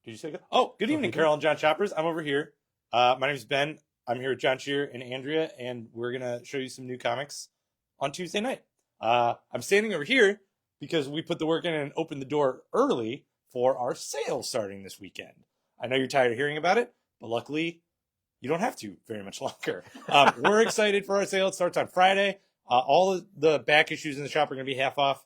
Did you say good? Oh, good evening, Carol and John Shoppers. I'm over here. My name is Ben. I'm here with John Shear and Andrea, and we're going to show you some new comics on Tuesday night. I'm standing over here because we put the work in and opened the door early for our sale starting this weekend. I know you're tired of hearing about it, but luckily you don't have to very much longer. We're excited for our sale. It starts on Friday. All of the back issues in the shop are going to be half off,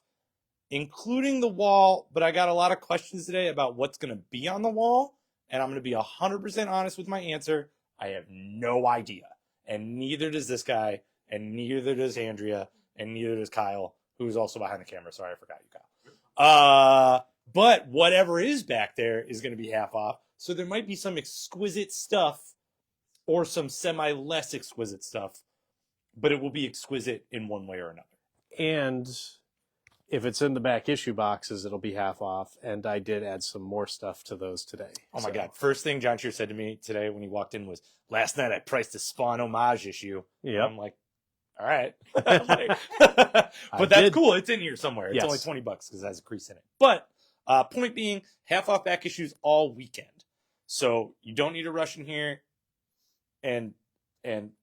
including the wall, but I got a lot of questions today about what's going to be on the wall, and I'm going to be 100% honest with my answer. I have no idea, and neither does this guy, and neither does Andrea, and neither does Kyle, who's also behind the camera. Sorry, I forgot you, Kyle. But whatever is back there is going to be half off, so there might be some exquisite stuff or some semi-less exquisite stuff, but it will be exquisite in one way or another. And if it's in the back issue boxes, it'll be half off. And I did add some more stuff to those today. Oh my God. First thing John Shear said to me today when he walked in was, last night I priced a Spawn homage issue. Yeah. I'm like, all right. But that's cool. It's in here somewhere. It's only $20 because it has a crease in it. But point being, half off back issues all weekend. So you don't need to rush in here and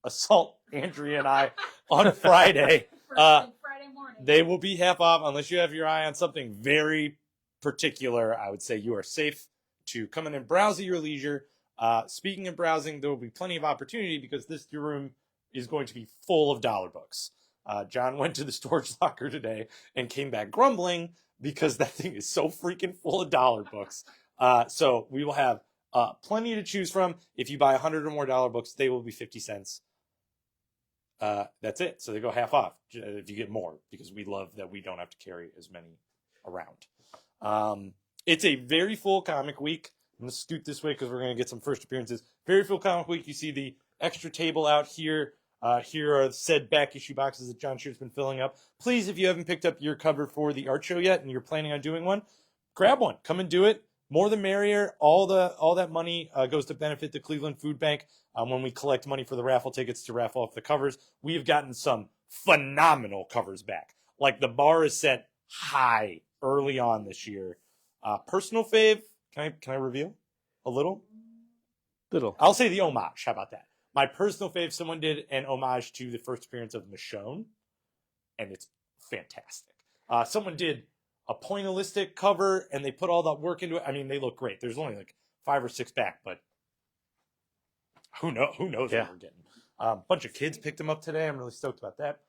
assault Andrea and I on Friday. Friday morning. They will be half off unless you have your eye on something very particular. I would say you are safe to come in and browse at your leisure. Speaking of browsing, there will be plenty of opportunity because this room is going to be full of dollar books. John went to the storage locker today and came back grumbling because that thing is so freaking full of dollar books. So we will have plenty to choose from. If you buy 100 or more dollar books, they will be 50 cents. That's it. So they go half off if you get more, because we love that we don't have to carry as many around. It's a very full comic week. I'm going to scoot this way because we're going to get some first appearances. Very full comic week. You see the extra table out here. Here are said back issue boxes that John Shear's been filling up. Please, if you haven't picked up your cover for the art show yet and you're planning on doing one, grab one. Come and do it. More the merrier. All that money goes to benefit the Cleveland Food Bank. When we collect money for the raffle tickets to raffle off the covers, we have gotten some phenomenal covers back. Like, the bar is set high early on this year. Personal fave, can I reveal a little? Little. I'll say the homage. How about that? My personal fave, someone did an homage to the first appearance of Michonne, and it's fantastic. Someone did a pointillistic cover, and they put all that work into it. I mean, they look great. There's only like 5 or 6 back, but who knows what we're getting. A bunch of kids picked them up today. I'm really stoked about that.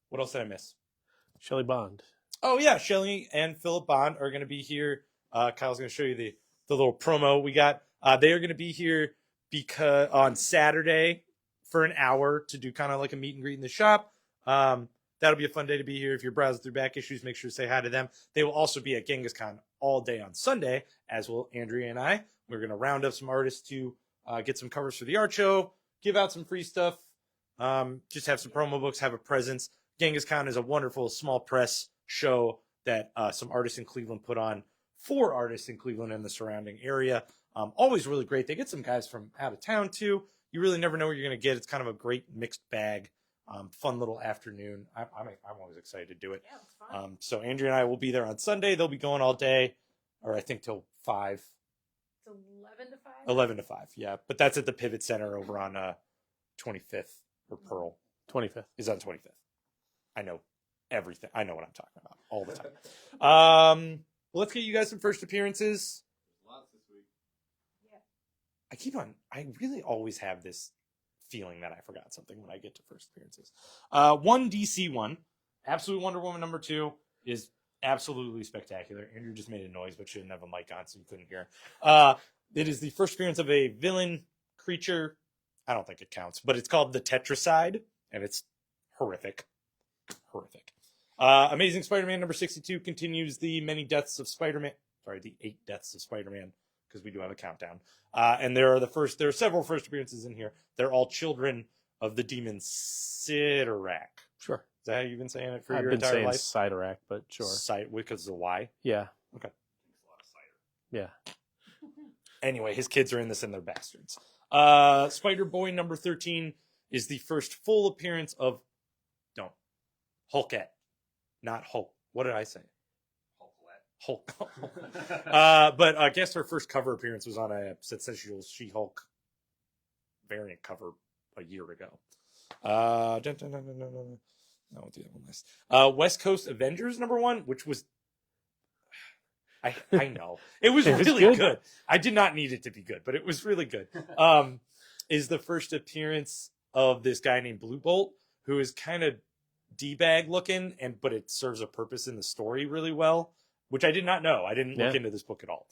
What else did I miss? Shelley Bond. Oh, yeah. Shelley and Philip Bond are going to be here. Kyle's going to show you the little promo we got. They are going to be here because on Saturday for an hour to do kind of like a meet and greet in the shop. That'll be a fun day to be here. If you're browsing through back issues, make sure to say hi to them. They will also be at Genghis Khan all day on Sunday, as will Andrea and I. We're going to round up some artists to get some covers for the art show, give out some free stuff, just have some promo books, have a presence. Genghis Khan is a wonderful small press show that some artists in Cleveland put on for artists in Cleveland and the surrounding area. Always really great. They get some guys from out of town, too. You really never know what you're going to get. It's kind of a great mixed bag. Fun little afternoon. I'm always excited to do it. Yeah, it's fun. So Andrea and I will be there on Sunday. They'll be going all day, or I think till 5. It's 11 to 5? 11 to 5, yeah. But that's at the Pivot Center over on 25th or Pearl. 25th. Is on 25th. I know everything. I know what I'm talking about all the time. Well, let's get you guys some first appearances. Lots this week. Yeah. I really always have this feeling that I forgot something when I get to first appearances. One DC one, Absolute Wonder Woman #2 is absolutely spectacular. Andrew just made a noise, but she didn't have a mic on, so you couldn't hear. It is the first appearance of a villain creature. I don't think it counts, but it's called the Tetracide, and it's horrific. Horrific. Amazing Spider-Man #62 continues the many deaths of Spider-Man. Sorry, the 8 deaths of Spider-Man, because we do have a countdown. And there are several first appearances in here. They're all children of the demon Sidorak. Sure. Is that how you've been saying it for I've your been entire saying life? Sidorak, but sure. Because of the Y? Yeah. Okay. Drinks a lot of cider. Yeah. Anyway, his kids are in this and they're bastards. Spider-Boy #13 is the first full appearance of Hulkette. Not Hulk. What did I say? Hulklet. Hulk. But I guess her first cover appearance was on a Sensational She-Hulk variant cover a year ago. No, the other one list. West Coast Avengers #1, which was I know it was really good. I did not need it to be good, but it was really good. Is the first appearance of this guy named Blue Bolt, who is kind of D-bag looking, but it serves a purpose in the story really well, which I did not know. I didn't look into this book at all.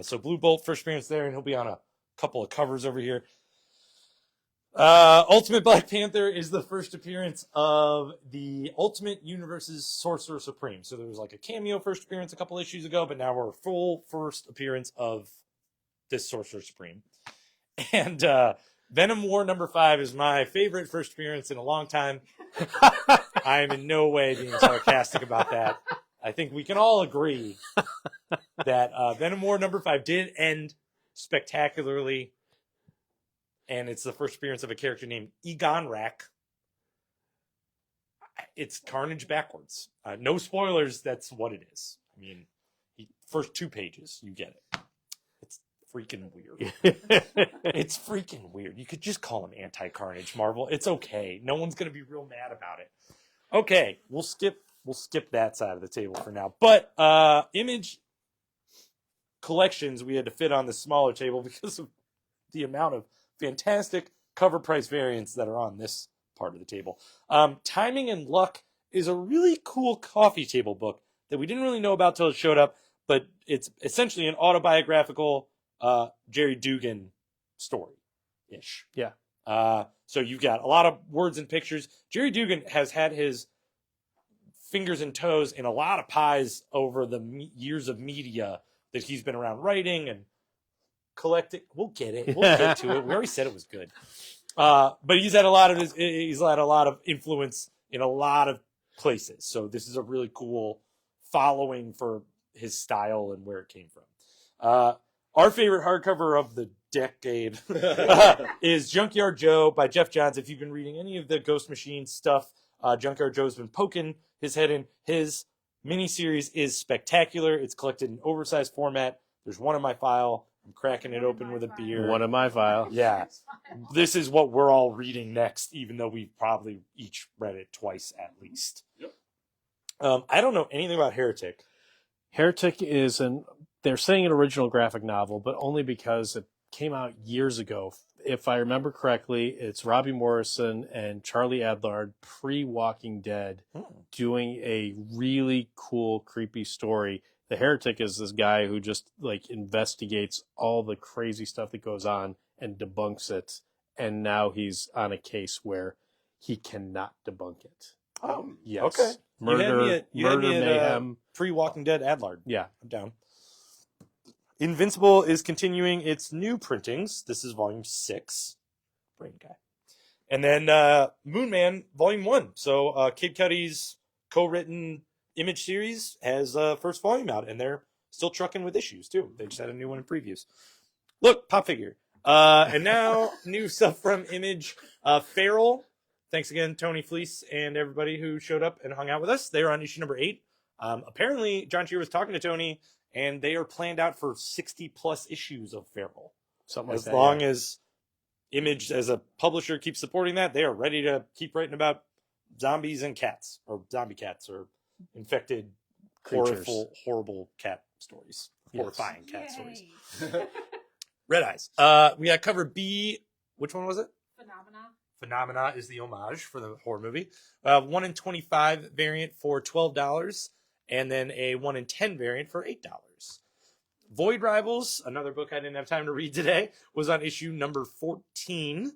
So Blue Bolt, first appearance there, and he'll be on a couple of covers over here. Ultimate Black Panther is the first appearance of the Ultimate Universe's Sorcerer Supreme. So there was like a cameo first appearance a couple issues ago, but now we're a full first appearance of this Sorcerer Supreme. And Venom War #5 is my favorite first appearance in a long time. I am in no way being sarcastic about that. I think we can all agree that Venom War #5 did end spectacularly. And it's the first appearance of a character named Egon Rack. It's Carnage backwards. No spoilers, that's what it is. I mean, first 2 pages, you get it. It's freaking weird. It's freaking weird. You could just call him Anti-Carnage, Marvel. It's okay. No one's going to be real mad about it. Okay, we'll skip that side of the table for now. But Image collections we had to fit on the smaller table because of the amount of fantastic cover price variants that are on this part of the table. Timing and Luck is a really cool coffee table book that we didn't really know about till it showed up, but it's essentially an autobiographical Jerry Dugan story-ish. Yeah. So you've got a lot of words and pictures. Jerry Dugan has had his fingers and toes in a lot of pies over the years of media that he's been around writing and collecting. We'll get it. We'll get to it. We already said it was good. But he's had a lot of influence in a lot of places. So this is a really cool following for his style and where it came from. Our favorite hardcover of the decade is Junkyard Joe by Jeff Johns. If you've been reading any of the Ghost Machine stuff, Junkyard Joe's been poking his head in. His miniseries is spectacular. It's collected in oversized format. There's one in my file. I'm cracking it open with a beer. One in my file. Yeah. This is what we're all reading next, even though we've probably each read it twice at least. Yep. I don't know anything about Heretic. Heretic is they're saying an original graphic novel, but only because it came out years ago. If I remember correctly, it's Robbie Morrison and Charlie Adlard pre-Walking Dead doing a really cool, creepy story. The Heretic is this guy who just like investigates all the crazy stuff that goes on and debunks it. And now he's on a case where he cannot debunk it. Oh, yes. Okay. Murder, mayhem. Pre-Walking Dead Adlard. Yeah. I'm down. Invincible is continuing its new printings. This is volume 6. Brain guy. And then Moon Man, volume 1. So Kid Cudi's co-written Image series has first volume out, and they're still trucking with issues, too. They just had a new one in previews. Look, pop figure. And now, new stuff from Image. Feral. Thanks again, Tony Fleece, and everybody who showed up and hung out with us. They were on issue #8. Apparently, John Cheer was talking to Tony, and they are planned out for 60-plus issues of Feral. Something like that. As long as Image, as a publisher, keeps supporting that, they are ready to keep writing about zombies and cats, or zombie cats, or infected, creatures. horrible cat stories. Yes. Horrifying cat stories. Yay. Red Eyes. We got cover B. Which one was it? Phenomena is the homage for the horror movie. 1 in 25 variant for $12, and then a 1 in 10 variant for $8. Void Rivals, another book I didn't have time to read today, was on issue #14.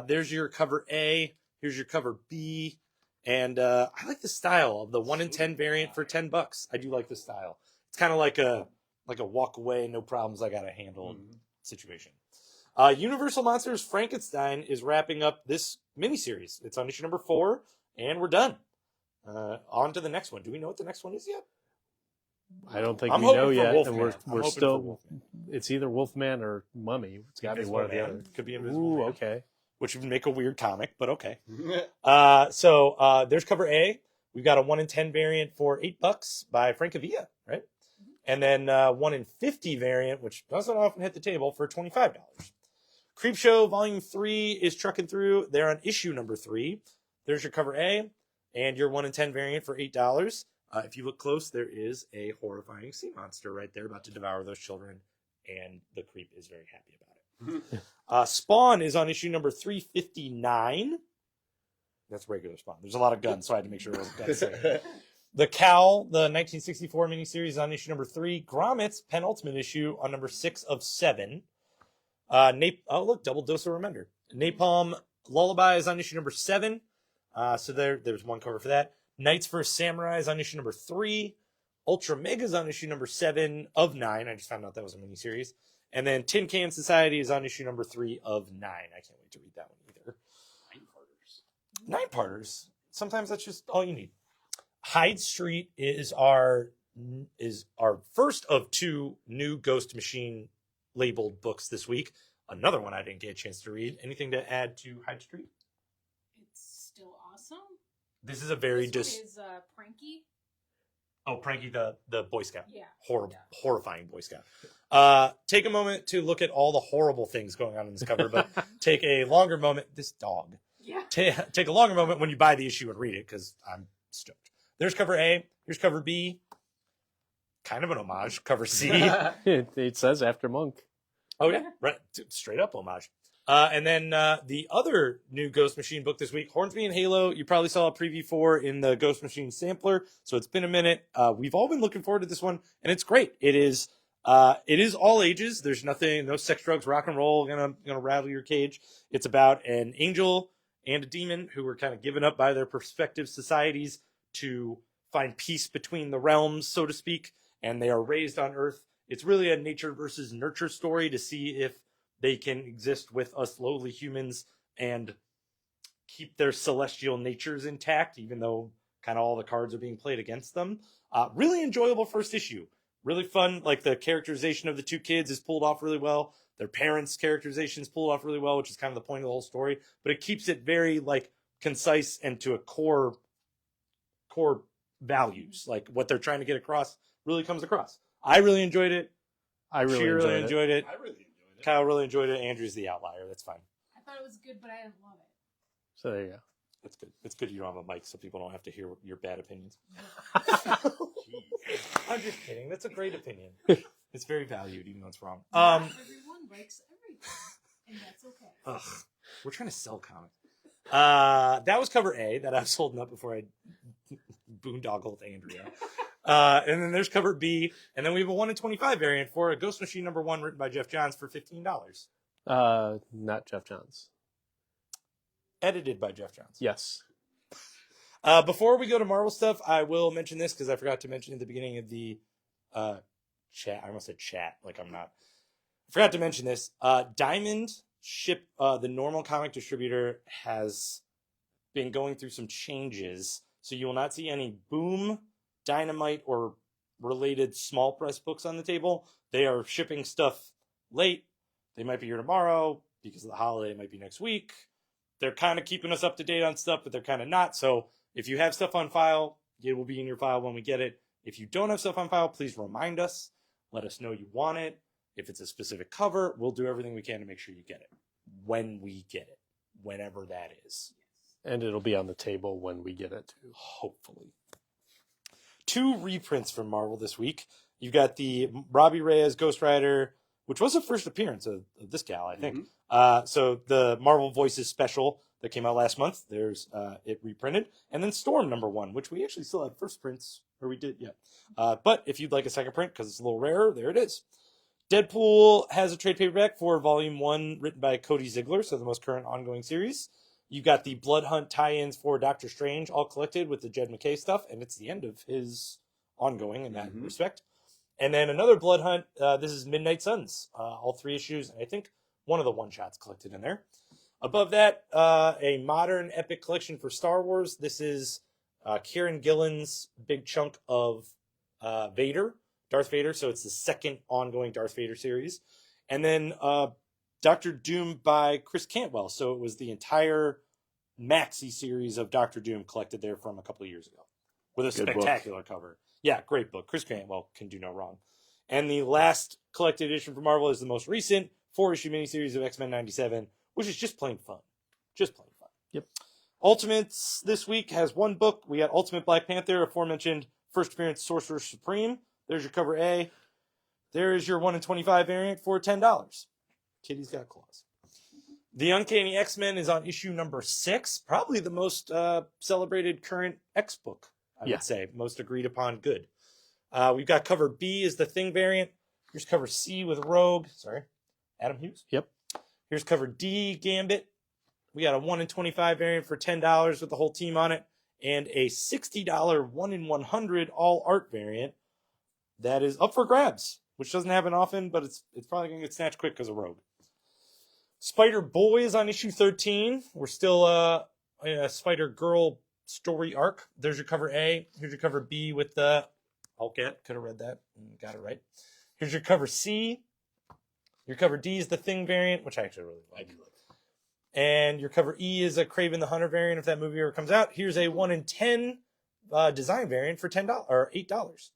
There's your cover A. Here's your cover B. And I like the style of the 1 in 10 variant for $10. I do like the style. It's kind of like a walk away, no problems, I gotta handle situation. Universal Monsters Frankenstein is wrapping up this miniseries. It's on issue #4, and we're done. On to the next one. Do we know what the next one is yet? I don't think I'm we know hoping for yet, Wolfman. and we're I'm hoping for still. Wolfman. It's either Wolfman or Mummy. It's got to be one or the Man. other. Could be Invisible Ooh, Man, okay. which would make a weird comic, but okay. So there's cover A. We've got a 1 in 10 variant for $8 by Francavilla, right? And then 1 in 50 variant, which doesn't often hit the table, for $25. Creepshow Volume 3 is trucking through. They're on issue number 3. There's your cover A and your 1 in 10 variant for $8. If you look close, there is a horrifying sea monster right there about to devour those children, and the creep is very happy about it. Spawn is on issue number 359. That's regular Spawn. There's a lot of guns, so I had to make sure it wasn't guns. The Cowl, the 1964 miniseries, is on issue number 3. Gromit's penultimate issue on number 6 of 7. Oh, look, double dose of Remender. Napalm Lullaby is on issue number 7. So there's one cover for that. Knights vs. Samurai is on issue number 3. Ultra Mega is on issue number 7 of 9. I just found out that was a miniseries. And then Tin Can Society is on issue number 3 of 9. I can't wait to read that one either. 9-parters. Sometimes that's just all you need. Hyde Street is our first of 2 new Ghost Machine labeled books this week. Another one I didn't get a chance to read. Anything to add to Hyde Street? It's still awesome. This is a very This one is Pranky. Oh, Pranky, the Boy Scout. Yeah. Horrifying Boy Scout. Take a moment to look at all the horrible things going on in this cover, but take a longer moment. This dog. Yeah. Take a longer moment when you buy the issue and read it, because I'm stoked. There's cover A. Here's cover B. Kind of an homage. Cover C. It says after Monk. Oh, yeah. Right. Straight up homage. And then the other new Ghost Machine book this week, Hornsby and Halo, you probably saw a preview for in the Ghost Machine sampler, so it's been a minute. We've all been looking forward to this one, and it's great. It is all ages. There's nothing, no sex, drugs, rock and roll gonna rattle your cage. It's about an angel and a demon who were kind of given up by their respective societies to find peace between the realms, so to speak, and they are raised on Earth. It's really a nature versus nurture story to see if they can exist with us lowly humans and keep their celestial natures intact, even though kind of all the cards are being played against them. Really enjoyable first issue. Really fun. Like, the characterization of the 2 kids is pulled off really well. Their parents' characterization is pulled off really well, which is kind of the point of the whole story. But it keeps it very, like, concise and to a core values. Like, what they're trying to get across really comes across. I really enjoyed it. I really enjoyed it. I really enjoyed it. Kyle really enjoyed it. Andrew's the outlier. That's fine. I thought it was good, but I didn't love it. So there you go. That's good. It's good you don't have a mic so people don't have to hear your bad opinions. I'm just kidding. That's a great opinion. It's very valued, even though it's wrong. Not everyone likes everything, and that's okay. Ugh, we're trying to sell comics. That was cover A that I was holding up before I boondoggled Andrea. And then there's cover B, and then we have a 1 in 25 variant for a Ghost Machine number 1 written by Jeff Johns for $15. Not Jeff Johns. Edited by Jeff Johns. Yes. Before we go to Marvel stuff, I will mention this because I forgot to mention at the beginning of the chat. I almost said chat, like I'm not. I forgot to mention this. Diamond ship, the normal comic distributor, has been going through some changes, so you will not see any Boom, Dynamite, or related small press books on the table. They are shipping stuff late. They might be here tomorrow because of the holiday. It might be next week. They're kind of keeping us up to date on stuff, but they're kind of not. So if you have stuff on file, it will be in your file when we get it. If you don't have stuff on file, please remind us. Let us know you want it. If it's a specific cover, we'll do everything we can to make sure you get it when we get it, whenever that is. And it'll be on the table when we get it too. Hopefully. 2 reprints from Marvel this week. You've got the Robbie Reyes Ghost Rider, which was the first appearance of this gal, I think. So the Marvel Voices special that came out last month, there's it reprinted. And then Storm number 1, which we actually still have first prints, or we did, yeah. But if you'd like a second print, because it's a little rarer, there it is. Deadpool has a trade paperback for Volume 1, written by Cody Ziegler, so the most current ongoing series. You've got the Blood Hunt tie-ins for Doctor Strange, all collected with the Jed McKay stuff, and it's the end of his ongoing in that respect. And then another Blood Hunt, this is Midnight Suns, all 3 issues, and I think one of the one-shots collected in there. Above that, a modern epic collection for Star Wars. This is Kieran Gillen's big chunk of Darth Vader, so it's the second ongoing Darth Vader series. And then Doctor Doom by Chris Cantwell, so it was the entire maxi series of Doctor Doom collected there from a couple of years ago with a spectacular cover. Yeah, great book. Chris Cantwell can do no wrong. And the last collected edition from Marvel is the most recent 4-issue miniseries of X-Men 97, which is just plain fun. Just plain fun. Yep. Ultimates this week has one book. We got Ultimate Black Panther, aforementioned first appearance Sorcerer Supreme. There's your cover A. There is your 1 in 25 variant for $10. Kitty's got claws. The Uncanny X-Men is on issue number 6. Probably the most celebrated current X book, I would say. Most agreed upon good. We've got cover B is the Thing variant. Here's cover C with Rogue. Sorry. Adam Hughes? Yep. Here's cover D, Gambit. We got a 1 in 25 variant for $10 with the whole team on it. And a $60 1 in 100 all art variant that is up for grabs, which doesn't happen often, but it's probably going to get snatched quick because of Rogue. Spider-Boy is on issue 13. We're still a Spider-Girl story arc. There's your cover A. Here's your cover B with the Hulkette. Could have read that. Got it right. Here's your cover C. Your cover D is the Thing variant, which I actually really like. And your cover E is a Kraven the Hunter variant if that movie ever comes out. Here's a 1 in 10 design variant for $10 or $8.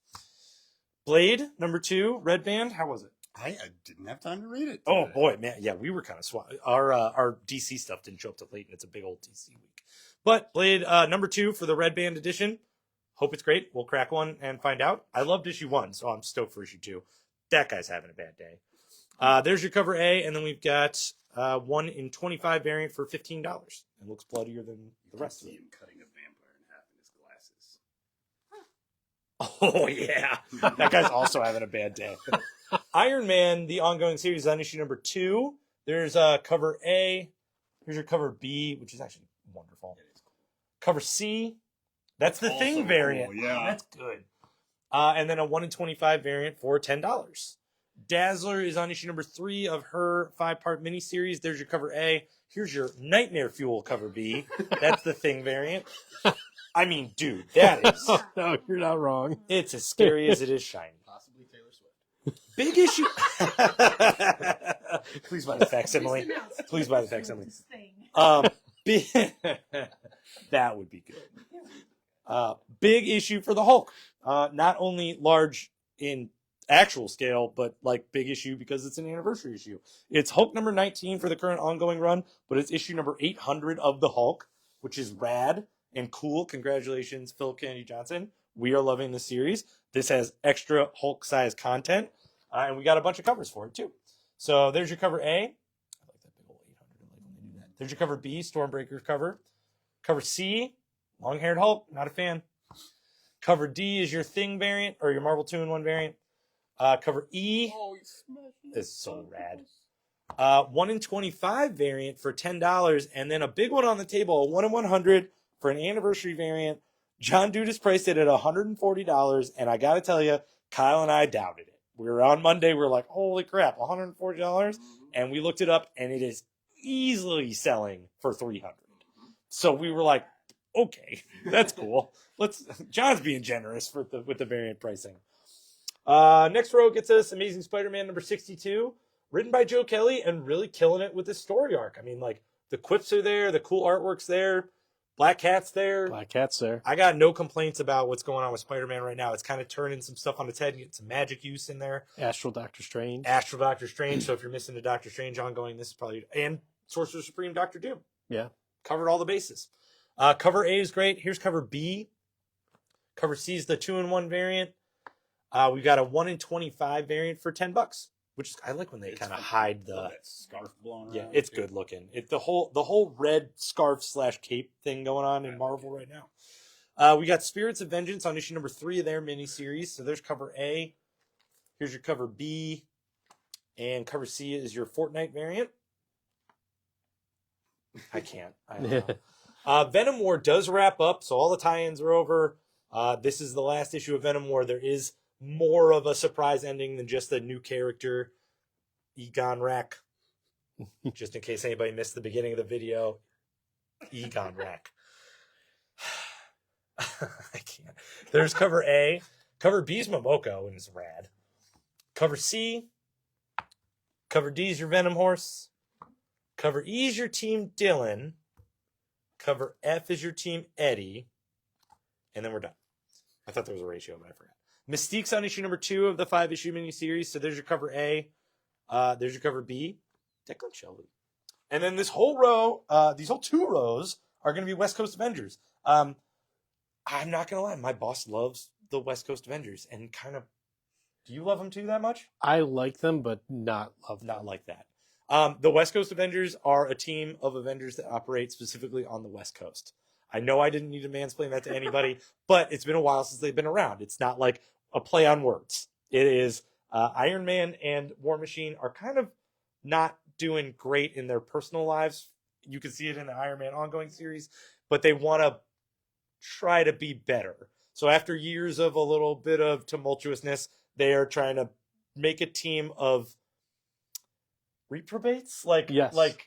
Blade number 2, Red Band. How was it? I didn't have time to read it. Oh boy, man, yeah, we were kind of our DC stuff didn't show up till late, and it's a big old DC week. But Blade number 2 for the Red Band edition. Hope it's great. We'll crack one and find out. I loved issue 1, so I'm stoked for issue 2. That guy's having a bad day. There's your cover A, and then we've got 1 in 25 variant for $15. It looks bloodier than the rest of it. Him cutting a vampire in half in his glasses. Oh yeah, that guy's also having a bad day. Iron Man, the ongoing series, is on issue number 2. There's cover A. Here's your cover B, which is actually wonderful. Cover C. That's the Thing variant. Cool, yeah. That's good. And then a 1 in 25 variant for $10. Dazzler is on issue number 3 of her 5-part miniseries. There's your cover A. Here's your Nightmare Fuel cover B. That's the Thing variant. I mean, dude, that is... No, you're not wrong. It's as scary as it is shiny. Possibly Taylor Swift. Big issue. Please buy the facsimile. Please buy the facsimile. Big... that would be good. Big issue for the Hulk. Not only large in actual scale, but like big issue because it's an anniversary issue. It's Hulk number 19 for the current ongoing run, but it's issue number 800 of the Hulk, which is rad and cool. Congratulations, Philip Kennedy Johnson. We are loving the series. This has extra Hulk size content, and we got a bunch of covers for it too. So there's your cover A. I like that big old 800. I like when they do that. There's your cover B, Stormbreaker cover. Cover C, long-haired Hulk. Not a fan. Cover D is your Thing variant or your Marvel 2-in-1 variant. Cover E is so rad. 1 in 25 variant for $10, and then a big one on the table, a 1 in 100 for an anniversary variant. John Dudas priced it at $140, and I gotta tell you, Kyle and I doubted it. We were on Monday, we were like, holy crap, $140? And we looked it up, and it is easily selling for $300. So we were like, okay, that's cool. John's being generous with the variant pricing. Next row gets us Amazing Spider-Man number 62, written by Joe Kelly and really killing it with this story arc. I mean, like, the quips are there, the cool artwork's there, Black Cat's there. Black Cat's there. I got no complaints about what's going on with Spider-Man right now. It's kind of turning some stuff on its head, getting some magic use in there. Astral Doctor Strange. So if you're missing a Doctor Strange ongoing, this is probably... And Sorcerer Supreme Doctor Doom. Yeah. Covered all the bases. Cover A is great. Here's cover B. Cover C is the 2-in-1 variant. We've got a 1 in 25 variant for $10, which is, I like when they kind of hide the that scarf blown around. Yeah, it's good looking. The whole red scarf / cape thing going on in Marvel right now. We got Spirits of Vengeance on issue number 3 of their miniseries. So there's cover A. Here's your cover B, and cover C is your Fortnite variant. I don't know. Venom War does wrap up, so all the tie-ins are over. This is the last issue of Venom War. There is more of a surprise ending than just a new character, Egon Rack. Just in case anybody missed the beginning of the video, Egon Rack. I can't. There's cover A. Cover B is Momoko, and it's rad. Cover C. Cover D is your Venom Horse. Cover E is your Team Dylan. Cover F is your Team Eddie. And then we're done. I thought there was a ratio, but I forgot. Mystique's on issue number 2 of the 5-issue miniseries. So there's your cover A. There's your cover B. Declan Shelby. And then this whole row, these whole 2 rows are going to be West Coast Avengers. I'm not going to lie. My boss loves the West Coast Avengers and kind of, do you love them too that much? I like them, but not love them. Not like that. The West Coast Avengers are a team of Avengers that operate specifically on the West Coast. I know I didn't need to mansplain that to anybody, but it's been a while since they've been around. It's not like a play on words. It is Iron Man and War Machine are kind of not doing great in their personal lives. You can see it in the Iron Man ongoing series, but they want to try to be better. So after years of a little bit of tumultuousness, they are trying to make a team of reprobates. Like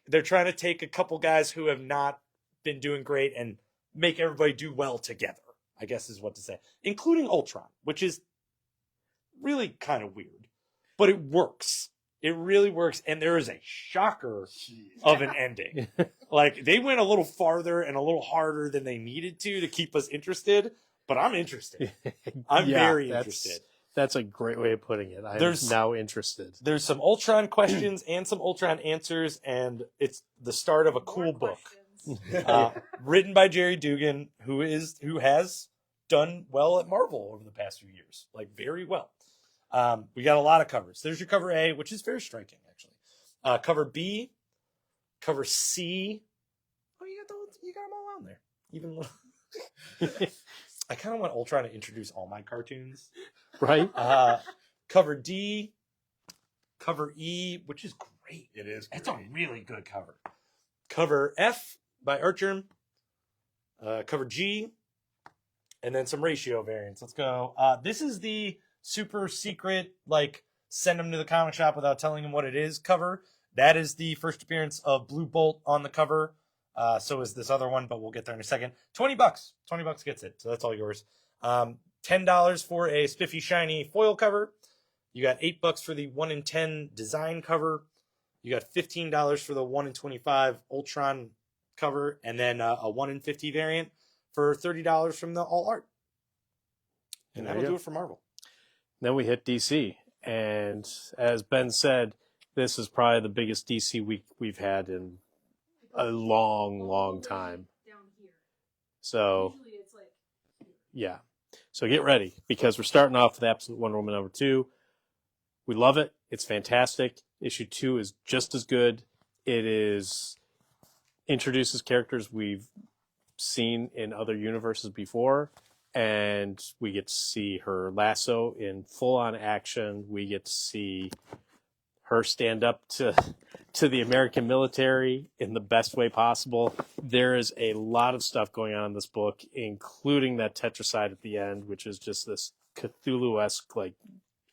they're trying to take a couple guys who have not been doing great and make everybody do well together, I guess is what to say, including Ultron, which is really kind of weird, but it works. It really works. And there is a shocker of an ending. Like they went a little farther and a little harder than they needed to keep us interested, but I'm interested. I'm very interested. That's a great way of putting it. I'm now interested. There's some Ultron questions and some Ultron answers, and it's the start of a cool book. Written by Jerry Dugan, who has done well at Marvel over the past few years, like very well. We got a lot of covers. There's your cover A, which is very striking, actually. Cover B, cover C. Oh, you got them all on there. Even I kind of want Ultron to introduce all my cartoons. Right. Cover D, cover E, which is great. It is. It's a really good cover. Cover F by Archer. Cover G, and then some ratio variants. Let's go. This is the super secret, like, send them to the comic shop without telling them what it is cover. That is the first appearance of Blue Bolt on the cover. So is this other one, but we'll get there in a second. $20. $20 gets it. So that's all yours. $10 for a spiffy, shiny foil cover. You got $8 for the 1 in 10 design cover. You got $15 for the 1 in 25 Ultron cover, and then a 1 in 50 variant for $30 from the all art. And that'll do it for Marvel. Then we hit DC, and as Ben said, this is probably the biggest DC week we've had in a long time. Down here. So Usually it's like yeah, so get ready because we're starting off with Absolute Wonder Woman number 2. We love it. It's fantastic. Issue 2 is just as good. It introduces characters we've seen in other universes before. And we get to see her lasso in full-on action. We get to see her stand up to the American military in the best way possible. There is a lot of stuff going on in this book, including that tetracide at the end, which is just this Cthulhu-esque like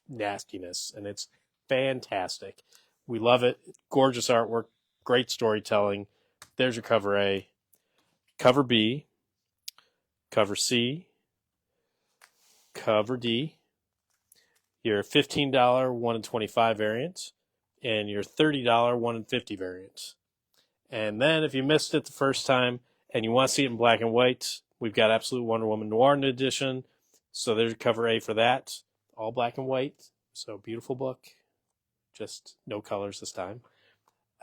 nastiness, and it's fantastic. We love it. Gorgeous artwork, great storytelling. There's your cover A. Cover B. Cover C. Cover D, your $15 1 in 25 variant, and your $30 1 in 50 variant. And then if you missed it the first time and you want to see it in black and white, we've got Absolute Wonder Woman Noir edition. So there's your cover A for that. All black and white. So beautiful book. Just no colors this time.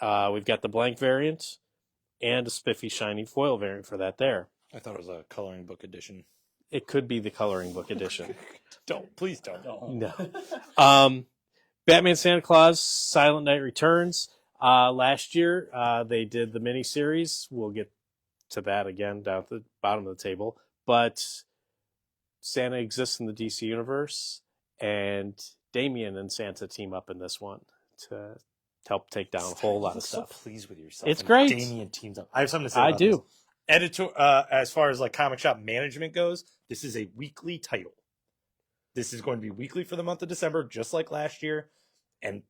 We've got the blank variant and a spiffy shiny foil variant for that there. I thought it was a coloring book edition. It could be the coloring book edition. Please don't. No. Batman Santa Claus, Silent Night Returns. Last year, they did the miniseries. We'll get to that again down at the bottom of the table. But Santa exists in the DC universe, and Damian and Santa team up in this one to help take down a whole lot of stuff. So pleased with yourself. It's great. Damian teams up. I have something to say. I about do. This. Editor, as far as like comic shop management goes, this is a weekly title. This is going to be weekly for the month of December, just like last year. And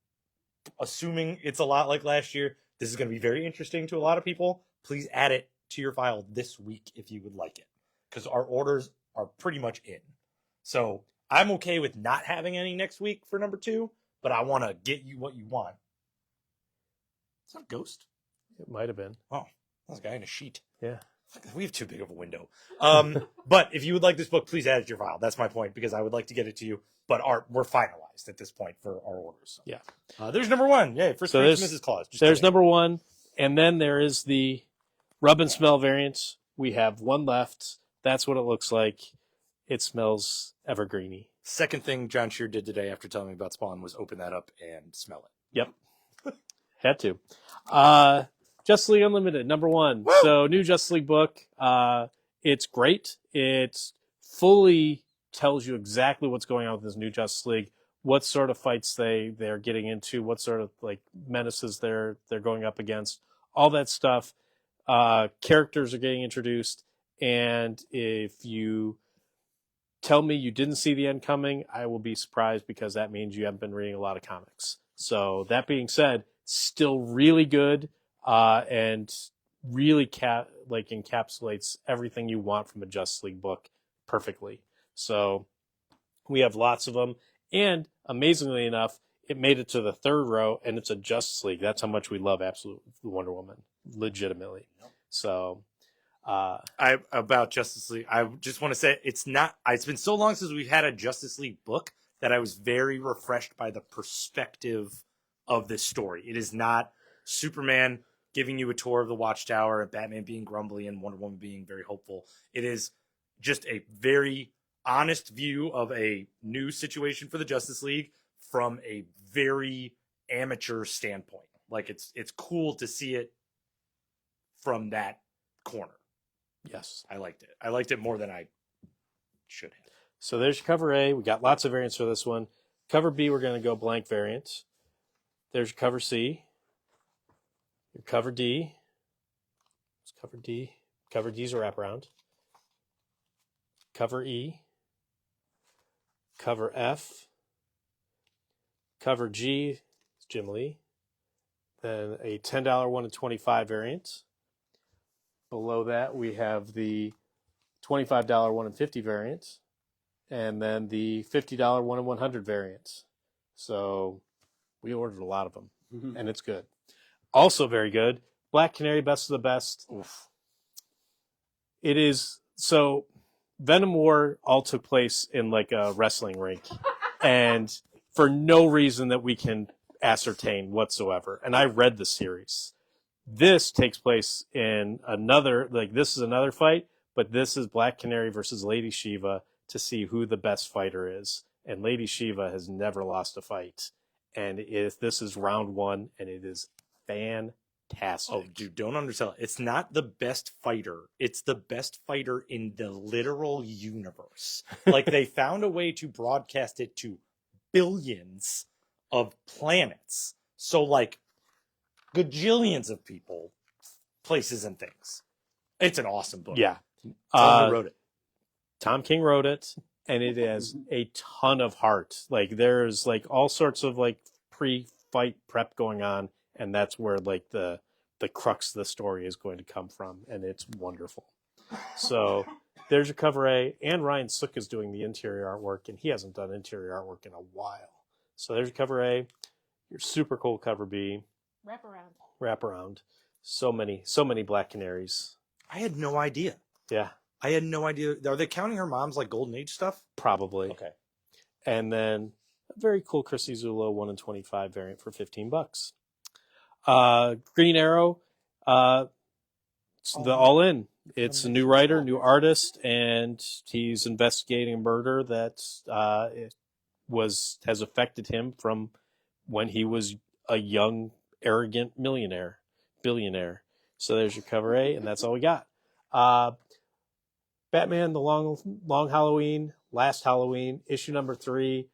assuming it's a lot like last year, this is going to be very interesting to a lot of people. Please add it to your file this week if you would like it, because our orders are pretty much in. So I'm okay with not having any next week for number 2, but I want to get you what you want. Is that a ghost? It might have been. Oh, that's a guy in a sheet. Yeah. We have too big of a window. But if you would like this book, please add it to your file. That's my point, because I would like to get it to you. But we're finalized at this point for our orders. Yeah. There's number one. Yay, first So page there's- Mrs. Claus. Just There's kidding. number one, and then there is the rub and smell variant. We have one left. That's what it looks like. It smells evergreeny. Second thing John Shear did today after telling me about Spawn was open that up and smell it. Yep. Had to. Justice League Unlimited, number one. Woo! So, new Justice League book. It's great. It fully tells you exactly what's going on with this new Justice League, what sort of fights they're getting into, what sort of like menaces they're going up against, all that stuff. Characters are getting introduced, and if you tell me you didn't see the end coming, I will be surprised, because that means you haven't been reading a lot of comics. So that being said, still really good, and really encapsulates everything you want from a Justice League book perfectly. So we have lots of them, and amazingly enough, it made it to the third row, and it's a Justice League. That's how much we love Absolute Wonder Woman, legitimately. So. About Justice League, I just want to say it's been so long since we've had a Justice League book that I was very refreshed by the perspective of this story. It is not Superman giving you a tour of the Watchtower and Batman being grumbly and Wonder Woman being very hopeful. It is just a very honest view of a new situation for the Justice League from a very amateur standpoint. Like it's cool to see it from that corner. Yes. I liked it. I liked it more than I should have. So there's your cover A. We got lots of variants for this one. Cover B, we're going to go blank variants. There's your cover C. Your cover D. It's cover D. Cover D's a wraparound. Cover E. Cover F. Cover G is Jim Lee. Then a $10 1 in 25 variant. Below that, we have the $25 1 in 50 variant, and then the $50 1 in 100 variant. So we ordered a lot of them, and it's good. Also very good, Black Canary, Best of the Best. Oof. It is, so Venom War all took place in like a wrestling rink, and for no reason that we can ascertain whatsoever. And I read the series. This takes place in this is another fight, but this is Black Canary versus Lady Shiva to see who the best fighter is. And Lady Shiva has never lost a fight. And this is round one, and it is fantastic. Oh, dude, don't undersell it. It's not the best fighter. It's the best fighter in the literal universe. Like, they found a way to broadcast it to billions of planets. So, like, gajillions of people, places, and things. It's an awesome book. Yeah. Tell me who wrote it. Tom King wrote it, and it has a ton of heart. Like, there's like all sorts of like pre-fight prep going on, and that's where like the crux of the story is going to come from, and it's wonderful. So there's your cover A, and Ryan Sook is doing the interior artwork, and he hasn't done interior artwork in a while. So there's your cover A, your super cool cover B. Wrap around. So many Black Canaries. I had no idea. Yeah, I had no idea. Are they counting her mom's like Golden Age stuff? probably. Okay. And then a very cool Chrissy Zulo 1 in 25 variant for $15. Green Arrow, it's the All In. It's a new writer, new artist, and he's investigating a murder that has affected him from when he was a young, arrogant billionaire. So there's your cover A, and that's all we got. Batman, the long Halloween, last Halloween, issue number 3.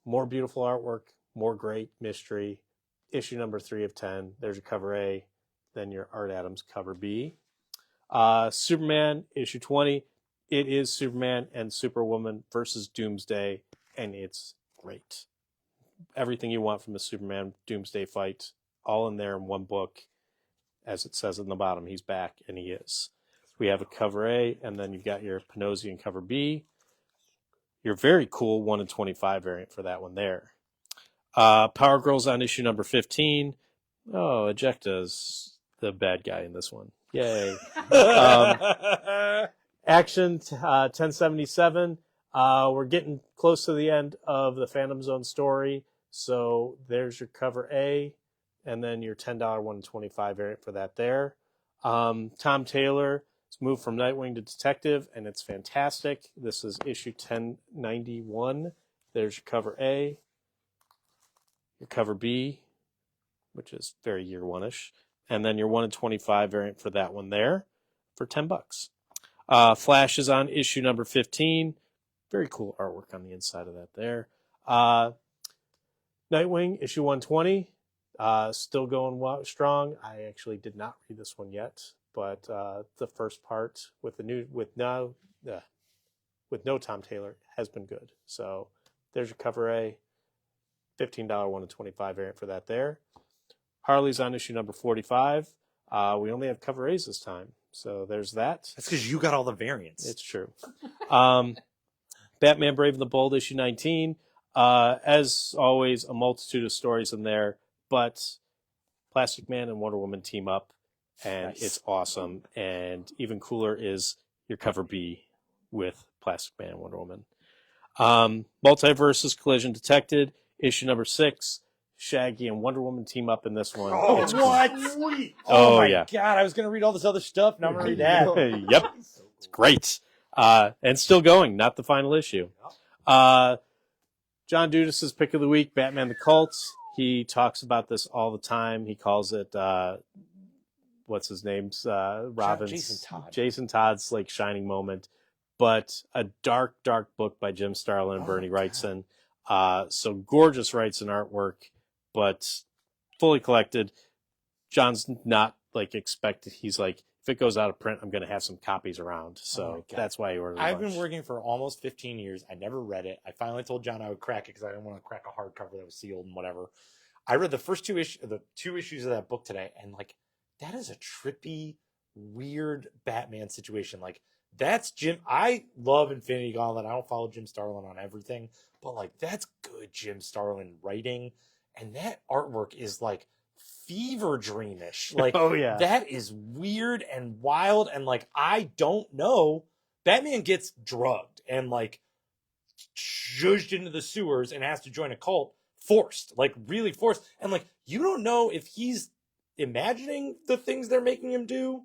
More beautiful artwork, more great mystery. Issue number 3 of 10. There's your cover A. Then your Art Adams cover B. Superman, issue 20. It is Superman and Superwoman versus Doomsday, and it's great. Everything you want from a Superman Doomsday fight, all in there in one book. As it says in the bottom, he's back, and he is. We have a cover A, and then you've got your Panosian cover B. Your very cool 1 in 25 variant for that one there. Power Girls on issue number 15. Oh, Ejecta's the bad guy in this one. Yay. Action 1077. We're getting close to the end of the Phantom Zone story. So there's your cover A, and then your $10 125 variant for that there. Tom Taylor has moved from Nightwing to Detective, and it's fantastic. This is issue 1091. There's your cover A, your cover B, which is very year one-ish, and then your 1 in 25 variant for that one there for $10. Flash is on issue number 15. Very cool artwork on the inside of that there. Nightwing, issue 120. Still going strong. I actually did not read this one yet, but the first part with no Tom Taylor has been good. So there's your cover A, $15 1 in 25 variant for that there. Harley's on issue number 45. We only have cover A's this time, so there's that. That's because you got all the variants. It's true. Batman Brave and the Bold, issue 19. As always, a multitude of stories in there, but Plastic Man and Wonder Woman team up, and Nice. It's awesome. And even cooler is your cover B with Plastic Man and Wonder Woman. Multiverses Collision Detected, issue number 6. Shaggy and Wonder Woman team up in this one. Oh, It's what? Sweet. Oh, my yeah. God. I was going to read all this other stuff. Now I'm going to read that. Yep. It's great. And still going, not the final issue. John Dudis's pick of the week, Batman the Cult. He talks about this all the time. He calls it, what's his name's, Robin's. Jason Todd. Jason Todd's, like, shining moment. But a dark, dark book by Jim Starlin and Bernie Wrightson. So gorgeous writes and artwork, but fully collected. John's not, like, expected. He's like, if it goes out of print, I'm going to have some copies around. Oh So my God. that's why he ordered a I've bunch. been working for almost 15 years. I never read it. I finally told John I would crack it because I didn't want to crack a hardcover that was sealed and whatever. I read the first two issues of that book today, and like that is a trippy, weird Batman situation. Like that's Jim. I love Infinity Gauntlet. I don't follow Jim Starlin on everything, but like that's good Jim Starlin writing, and that artwork is like fever dreamish. Like Oh, yeah. that is weird and wild, and like I don't know. Batman gets drugged and like zhuzhed into the sewers and has to join a cult, forced, like really forced, and like you don't know if he's imagining the things they're making him do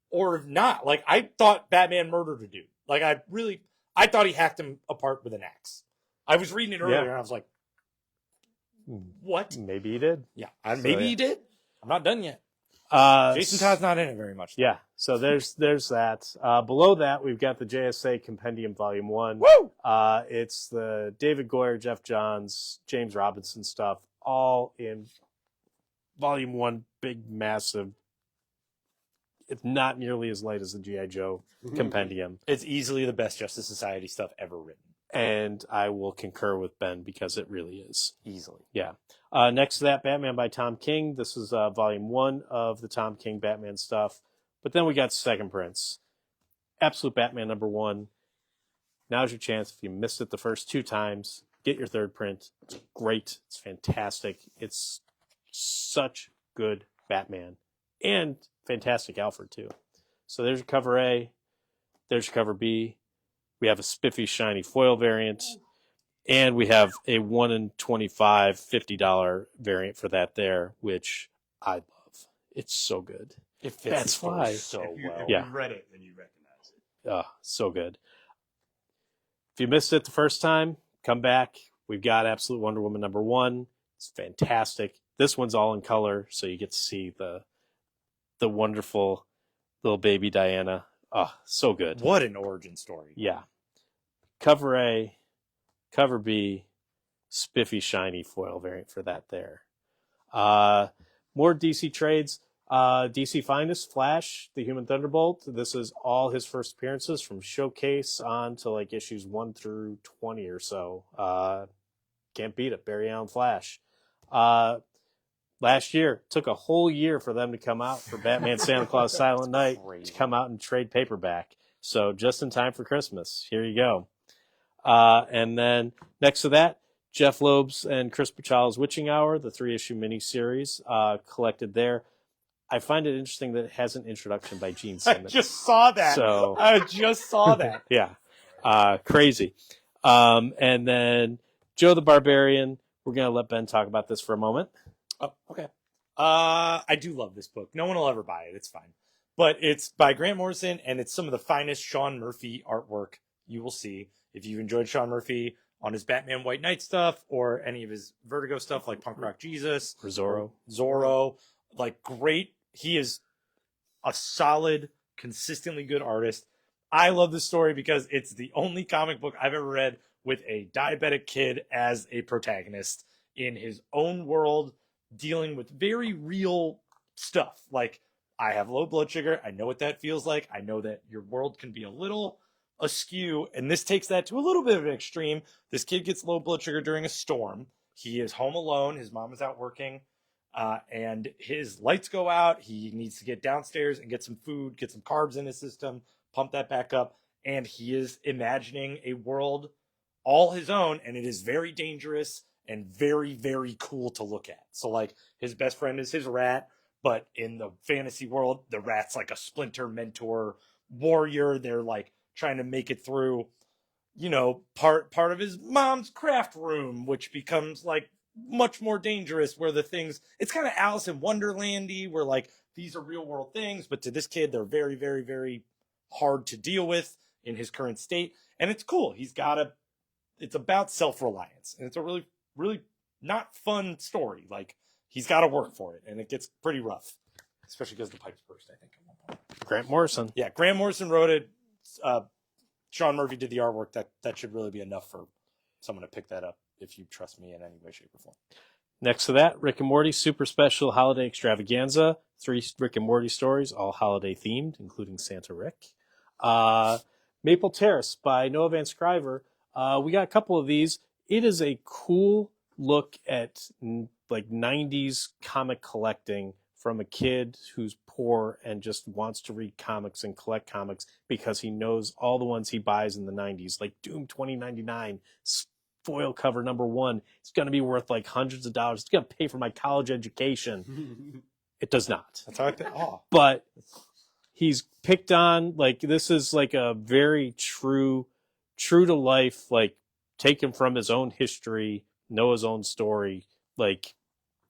or if not. Like I thought Batman murdered a dude. Like I thought he hacked him apart with an axe. I was reading it earlier Yeah. and I was like, what? Maybe he did. Yeah, So, maybe yeah. he did. I'm not done yet. Jason Todd's not in it very much. Yeah, so there's that. Below that, we've got the JSA Compendium Volume 1. Woo! It's the David Goyer, Jeff Johns, James Robinson stuff, all in Volume 1, big, massive. It's not nearly as light as the G.I. Joe Compendium. It's easily the best Justice Society stuff ever written. And I will concur with Ben because it really is. Easily. Yeah. Next to that, Batman by Tom King. This is Volume 1 of the Tom King Batman stuff. But then we got Second Prince. Absolute Batman number 1. Now's your chance. If you missed it the first 2 times, get your third print. It's great. It's fantastic. It's such good Batman. And fantastic Alfred, too. So there's your cover A. There's your cover B. We have a spiffy, shiny foil variant. And we have a 1 in 25 $50 variant for that there, which I love. It's so good. It fits That's the story why. so well. Yeah. You read it, then you recognize it. So good. If you missed it the first time, come back. We've got Absolute Wonder Woman number 1. It's fantastic. This one's all in color, so you get to see the wonderful little baby Diana. Oh, so good. What an origin story. Yeah. Cover A, cover B, spiffy, shiny foil variant for that there. More DC trades. DC Finest, Flash, the Human Thunderbolt. This is all his first appearances from Showcase on to like issues 1 through 20 or so. Can't beat it. Barry Allen Flash. Last year, took a whole year for them to come out for Batman Santa Claus Silent Night crazy. to come out in trade paperback. So just in time for Christmas. Here you go. And then next to that, Jeff Loeb's and Chris Bachala's Witching Hour, the 3-issue miniseries, collected there. I find it interesting that it has an introduction by Gene I Simmons. just saw that. So I just saw that. yeah, crazy. And then Joe the Barbarian. We're gonna let Ben talk about this for a moment. Oh, okay. I do love this book. No one will ever buy it. It's fine. But it's by Grant Morrison, and it's some of the finest Sean Murphy artwork you will see. If you've enjoyed Sean Murphy on his Batman White Knight stuff or any of his Vertigo stuff like Punk Rock Jesus, For Zorro. Zorro, like great. He is a solid, consistently good artist. I love this story because it's the only comic book I've ever read with a diabetic kid as a protagonist in his own world, dealing with very real stuff. Like, I have low blood sugar. I know what that feels like. I know that your world can be a little askew, and this takes that to a little bit of an extreme. This kid gets low blood sugar during a storm. He is home alone. His mom is out working, and his lights go out. He needs to get downstairs and get some food, get some carbs in his system, pump that back up, and he is imagining a world all his own, and it is very dangerous and very, very cool to look at. So, like, his best friend is his rat, but in the fantasy world, the rat's like a splinter mentor warrior. They're like trying to make it through, part of his mom's craft room, which becomes like much more dangerous, where the things, it's kind of Alice in Wonderlandy, where like these are real world things, but to this kid, they're very, very, very hard to deal with in his current state. And it's cool. It's about self-reliance, and it's a really, really not fun story. Like, he's got to work for it, and it gets pretty rough, especially because the pipes burst, I think, at one point. Grant Morrison. Yeah, Grant Morrison wrote it. Sean Murphy did the artwork. That should really be enough for someone to pick that up if you trust me in any way, shape, or form. Next to that, Rick and Morty Super Special Holiday Extravaganza. 3 Rick and Morty stories, all holiday themed, including Santa Rick. Maple Terrace by Noah Van Scriver. We got a couple of these. It is a cool look at like 90s comic collecting from a kid who's poor and just wants to read comics and collect comics because he knows all the ones he buys in the 90s, like Doom 2099, foil cover #1. It's going to be worth like hundreds of dollars. It's going to pay for my college education. It does not. That's how I think. Oh, But he's picked on, like, this is like a very true to life, like, taken from his own history, Noah's own story, like,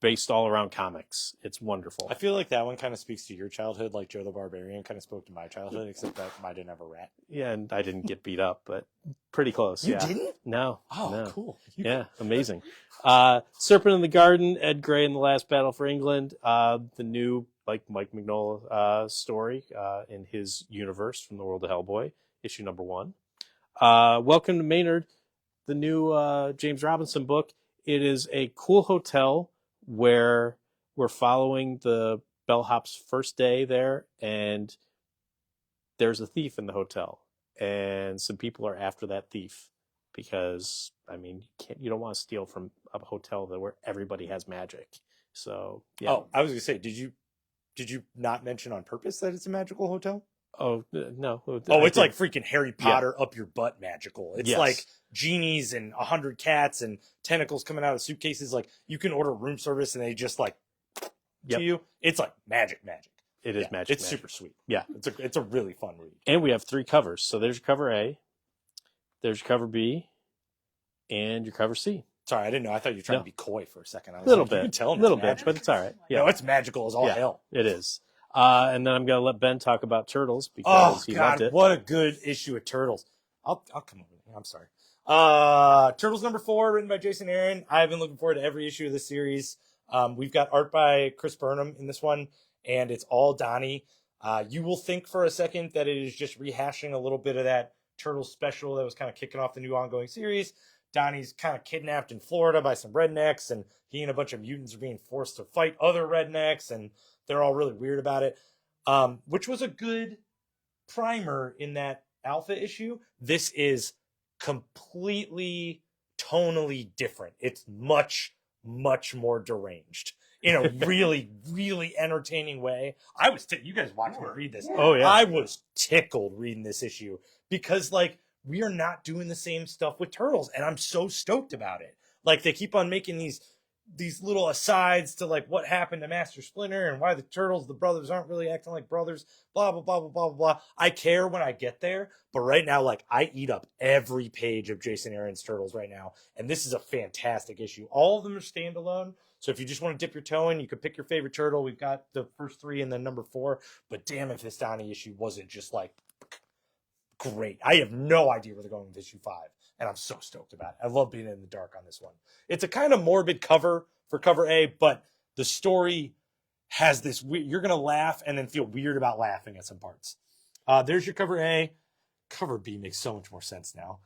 based all around comics. It's wonderful. I feel like that one kind of speaks to your childhood, like Joe the Barbarian kind of spoke to my childhood, except that I didn't have a rat. Yeah, and I didn't get beat up, but pretty close. You yeah. didn't? No. Oh, no. cool. Yeah, amazing. Serpent in the Garden, Ed Gray in The Last Battle for England, the new, like, Mike Mignola story in his universe from the world of Hellboy, issue #1. Welcome to Maynard, the new James Robinson book. It is a cool hotel where we're following the bellhop's first day there, and there's a thief in the hotel, and some people are after that thief because, I mean, you don't want to steal from a hotel where everybody has magic. So yeah. Oh, I was gonna say, did you not mention on purpose that it's a magical hotel? Oh no. Oh, it's like freaking Harry Potter up your butt magical. It's Yes. like genies and 100 cats and tentacles coming out of suitcases. Like, you can order room service and they just like Yep. to you. It's like magic. It is Yeah, magic. It's super sweet. Yeah. It's a really fun read. And we have 3 covers. So there's your cover A, there's your cover B, and your cover C. Sorry, I didn't know. I thought you were trying No. to be coy for a second. I was Little like, you bit. can tell them Little it's bit, magic. but it's all right. Yeah. No, it's magical as all Yeah. hell. It is. And then I'm going to let Ben talk about Turtles because Oh he loved God, it. what a good issue of Turtles. I'll come over there. I'm sorry. Turtles #4, written by Jason Aaron. I've been looking forward to every issue of this series. We've got art by Chris Burnham in this one, and it's all Donnie. You will think for a second that it is just rehashing a little bit of that Turtles special that was kind of kicking off the new ongoing series. Donnie's kind of kidnapped in Florida by some rednecks, and he and a bunch of mutants are being forced to fight other rednecks, and they're all really weird about it, which was a good primer in that alpha issue. This is completely tonally different. It's much, much more deranged in a really, really entertaining way. I was, you guys watched me read this. Oh, yeah. I was tickled reading this issue because, like, we are not doing the same stuff with Turtles, and I'm so stoked about it. Like, they keep on making these these little asides to like what happened to Master Splinter and why the Turtles, the brothers, aren't really acting like brothers, blah, blah, blah, blah, blah, blah. I care when I get there, but right now, like, I eat up every page of Jason Aaron's Turtles right now, and this is a fantastic issue. All of them are standalone, so if you just want to dip your toe in, you can pick your favorite turtle. We've got the first 3 and then number 4, but damn if this Donnie issue wasn't just like great. I have no idea where they're going with issue 5. And I'm so stoked about it. I love being in the dark on this one. It's a kind of morbid cover for cover A, but the story has this weird, you're going to laugh and then feel weird about laughing at some parts. There's your cover A. Cover B makes so much more sense now.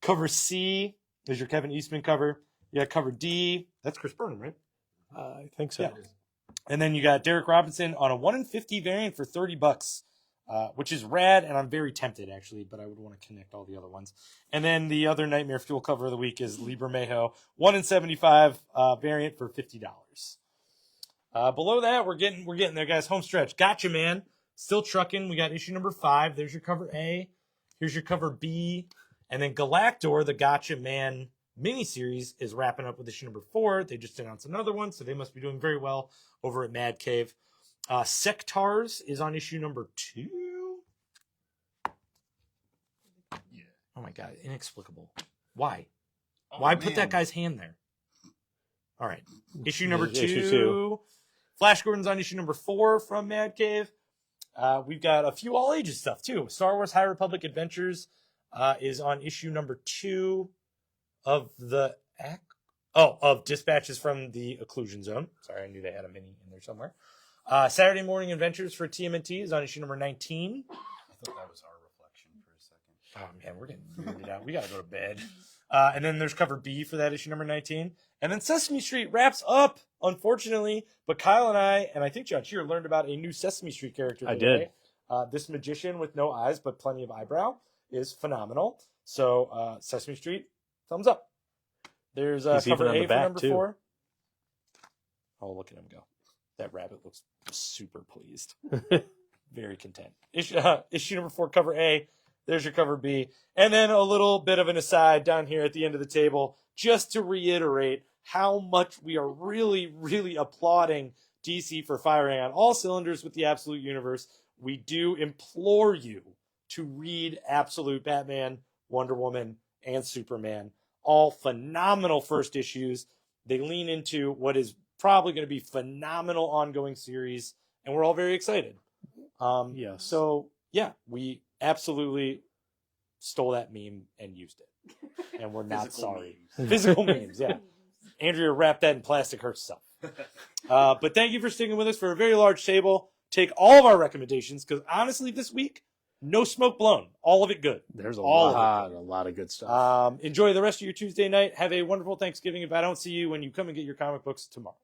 Cover C is your Kevin Eastman cover. You got cover D. That's Chris Burnham, right? I think so. Yeah. And then you got Derek Robinson on a 1 in 50 variant for $30. Which is rad, and I'm very tempted, actually, but I would want to connect all the other ones. And then the other Nightmare Fuel cover of the week is Lee Bermejo, 1 in 75 variant for $50. Below that, we're getting there, guys. Home stretch. Gotcha, man. Still trucking. We got issue number 5. There's your cover A. Here's your cover B. And then Galactor, the Gotcha Man miniseries, is wrapping up with issue number 4. They just announced another one, so they must be doing very well over at Mad Cave. Sectars is on issue number 2. Yeah. Oh my god, inexplicable. Why? Why put that guy's hand there? All right. Issue number 2. Issue 2. Flash Gordon's on issue number 4 from Mad Cave. We've got a few all ages stuff too. Star Wars High Republic Adventures is on issue number 2 of of Dispatches from the Occlusion Zone. Sorry, I knew they had a mini in there somewhere. Saturday Morning Adventures for TMNT is on issue number 19. I thought that was our reflection for a second. Oh, man, we're getting weirded out. We got to go to bed. And then there's cover B for that issue number 19. And then Sesame Street wraps up, unfortunately. But Kyle and I think John Cheer learned about a new Sesame Street character I today. This magician with no eyes but plenty of eyebrow is phenomenal. So Sesame Street, thumbs up. There's He's even cover on A the for back, number too. 4. Oh, look at him go. That rabbit looks super pleased. Very content. Issue number 4, cover A. There's your cover B. And then a little bit of an aside down here at the end of the table, just to reiterate how much we are really, really applauding DC for firing on all cylinders with the Absolute Universe. We do implore you to read Absolute Batman, Wonder Woman, and Superman. All phenomenal first issues. They lean into what is probably going to be phenomenal ongoing series, and we're all very excited. Yes. So, yeah, we absolutely stole that meme and used it. And we're not Physical sorry. memes. Physical memes, yeah. Andrea wrapped that in plastic herself. But thank you for sticking with us for a very large table. Take all of our recommendations, because honestly, this week, no smoke blown. All of it good. There's a All of it. lot of good stuff. Enjoy the rest of your Tuesday night. Have a wonderful Thanksgiving if I don't see you when you come and get your comic books tomorrow.